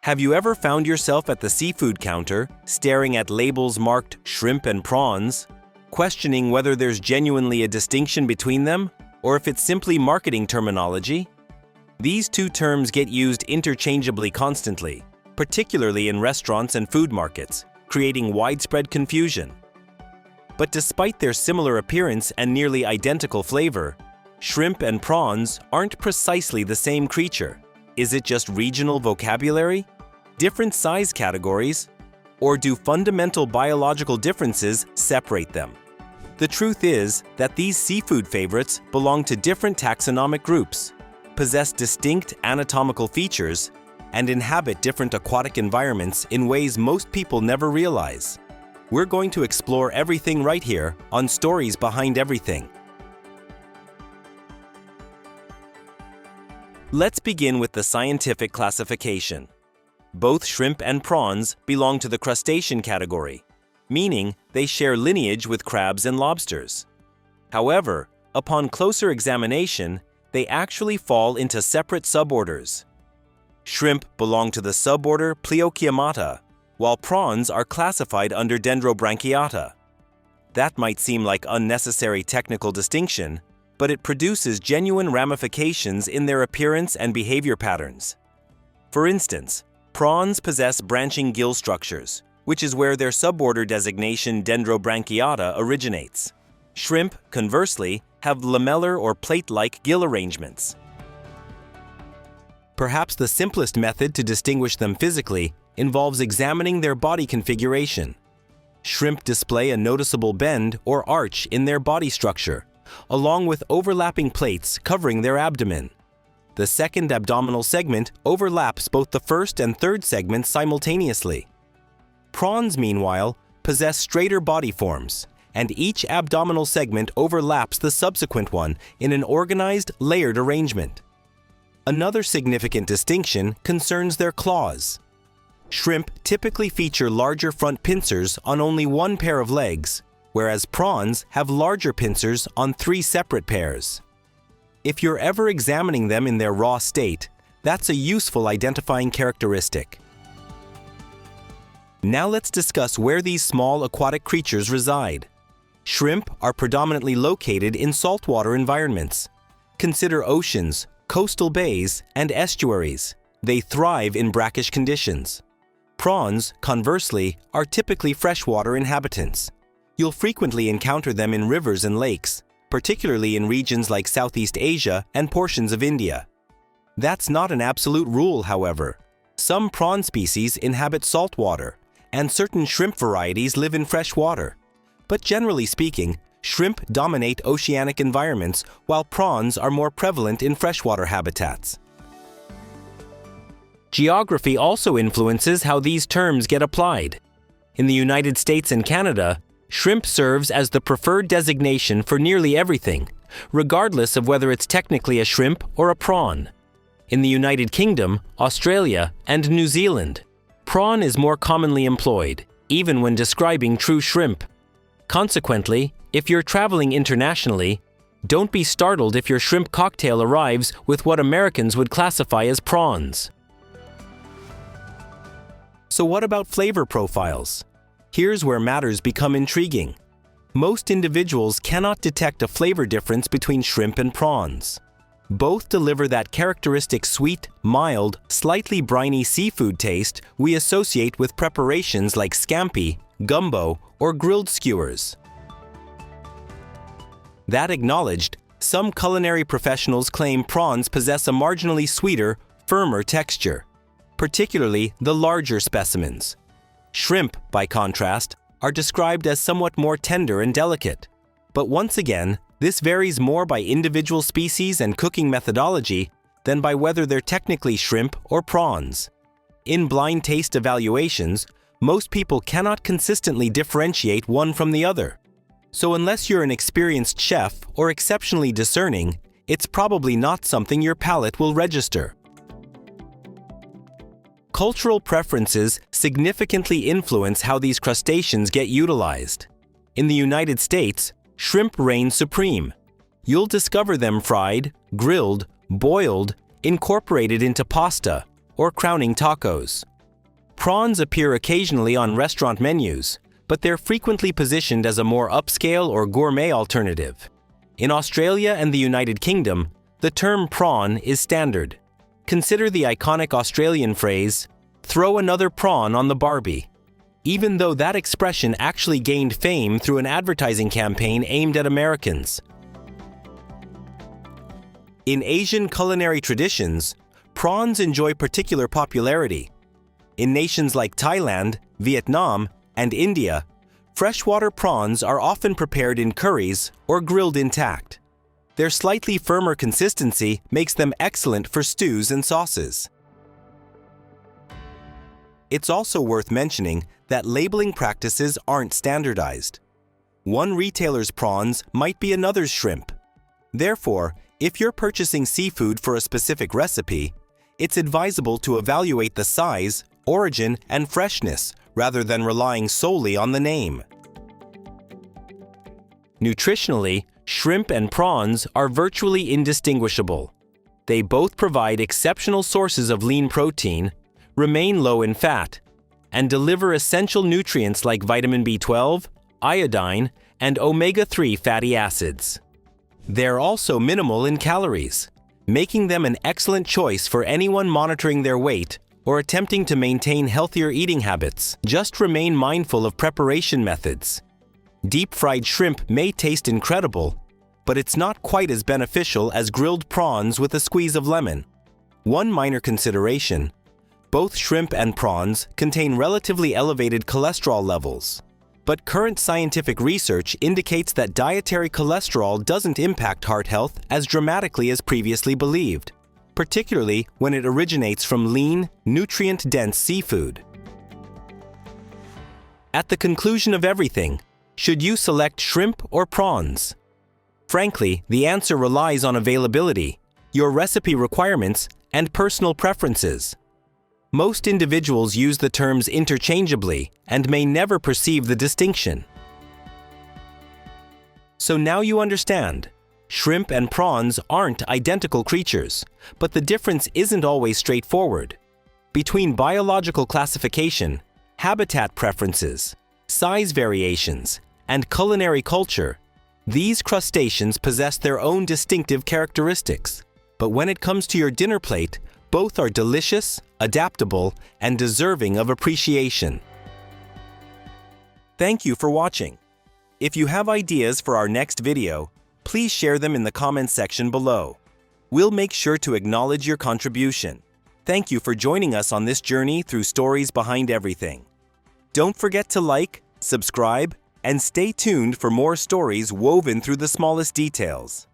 Have you ever found yourself at the seafood counter, staring at labels marked shrimp and prawns, questioning whether there's genuinely a distinction between them, or if it's simply marketing terminology? These two terms get used interchangeably constantly, particularly in restaurants and food markets, creating widespread confusion. But despite their similar appearance and nearly identical flavor, shrimp and prawns aren't precisely the same creature. Is it just regional vocabulary? Different size categories? Or do fundamental biological differences separate them? The truth is that these seafood favorites belong to different taxonomic groups, possess distinct anatomical features, and inhabit different aquatic environments in ways most people never realize. We're going to explore everything right here on Stories Behind Everything. Let's begin with the scientific classification. Both shrimp and prawns belong to the crustacean category, meaning they share lineage with crabs and lobsters. However, upon closer examination, they actually fall into separate suborders. Shrimp belong to the suborder Pleochiomata, while prawns are classified under Dendrobranchiata. That might seem like unnecessary technical distinction, but it produces genuine ramifications in their appearance and behavior patterns. For instance, prawns possess branching gill structures, which is where their suborder designation Dendrobranchiata originates. Shrimp, conversely, have lamellar or plate-like gill arrangements. Perhaps the simplest method to distinguish them physically involves examining their body configuration. Shrimp display a noticeable bend or arch in their body structure, along with overlapping plates covering their abdomen. The second abdominal segment overlaps both the first and third segments simultaneously. Prawns, meanwhile, possess straighter body forms, and each abdominal segment overlaps the subsequent one in an organized, layered arrangement. Another significant distinction concerns their claws. Shrimp typically feature larger front pincers on only one pair of legs, whereas prawns have larger pincers on 3 separate pairs. If you're ever examining them in their raw state, that's a useful identifying characteristic. Now let's discuss where these small aquatic creatures reside. Shrimp are predominantly located in saltwater environments. Consider oceans, coastal bays, and estuaries. They thrive in brackish conditions. Prawns, conversely, are typically freshwater inhabitants. You'll frequently encounter them in rivers and lakes, particularly in regions like Southeast Asia and portions of India. That's not an absolute rule, however. Some prawn species inhabit saltwater, and certain shrimp varieties live in fresh water. But generally speaking, shrimp dominate oceanic environments, while prawns are more prevalent in freshwater habitats. Geography also influences how these terms get applied. In the United States and Canada, shrimp serves as the preferred designation for nearly everything, regardless of whether it's technically a shrimp or a prawn. In the United Kingdom, Australia, and New Zealand, prawn is more commonly employed, even when describing true shrimp. Consequently, if you're traveling internationally, don't be startled if your shrimp cocktail arrives with what Americans would classify as prawns. So what about flavor profiles? Here's where matters become intriguing. Most individuals cannot detect a flavor difference between shrimp and prawns. Both deliver that characteristic sweet, mild, slightly briny seafood taste we associate with preparations like scampi, gumbo, or grilled skewers. That acknowledged, some culinary professionals claim prawns possess a marginally sweeter, firmer texture, particularly the larger specimens. Shrimp, by contrast, are described as somewhat more tender and delicate. But once again, this varies more by individual species and cooking methodology than by whether they're technically shrimp or prawns. In blind taste evaluations, most people cannot consistently differentiate one from the other. So unless you're an experienced chef or exceptionally discerning, it's probably not something your palate will register. Cultural preferences significantly influence how these crustaceans get utilized. In the United States, shrimp reign supreme. You'll discover them fried, grilled, boiled, incorporated into pasta, or crowning tacos. Prawns appear occasionally on restaurant menus, but they're frequently positioned as a more upscale or gourmet alternative. In Australia and the United Kingdom, the term prawn is standard. Consider the iconic Australian phrase, "Throw another prawn on the Barbie," even though that expression actually gained fame through an advertising campaign aimed at Americans. In Asian culinary traditions, prawns enjoy particular popularity. In nations like Thailand, Vietnam, and India, freshwater prawns are often prepared in curries or grilled intact. Their slightly firmer consistency makes them excellent for stews and sauces. It's also worth mentioning that labeling practices aren't standardized. One retailer's prawns might be another's shrimp. Therefore, if you're purchasing seafood for a specific recipe, it's advisable to evaluate the size, origin, and freshness rather than relying solely on the name. Nutritionally, shrimp and prawns are virtually indistinguishable. They both provide exceptional sources of lean protein, remain low in fat, and deliver essential nutrients like vitamin B12, iodine, and omega-3 fatty acids. They're also minimal in calories, making them an excellent choice for anyone monitoring their weight or attempting to maintain healthier eating habits. Just remain mindful of preparation methods. Deep-fried shrimp may taste incredible, but it's not quite as beneficial as grilled prawns with a squeeze of lemon. One minor consideration: both shrimp and prawns contain relatively elevated cholesterol levels, but current scientific research indicates that dietary cholesterol doesn't impact heart health as dramatically as previously believed, particularly when it originates from lean, nutrient-dense seafood. At the conclusion of everything, should you select shrimp or prawns? Frankly, the answer relies on availability, your recipe requirements, and personal preferences. Most individuals use the terms interchangeably and may never perceive the distinction. So now you understand. Shrimp and prawns aren't identical creatures, but the difference isn't always straightforward. Between biological classification, habitat preferences, size variations, and culinary culture, these crustaceans possess their own distinctive characteristics. But when it comes to your dinner plate, both are delicious, adaptable, and deserving of appreciation. Thank you for watching. If you have ideas for our next video, please share them in the comments section below. We'll make sure to acknowledge your contribution. Thank you for joining us on this journey through stories behind everything. Don't forget to like, subscribe, and stay tuned for more stories woven through the smallest details.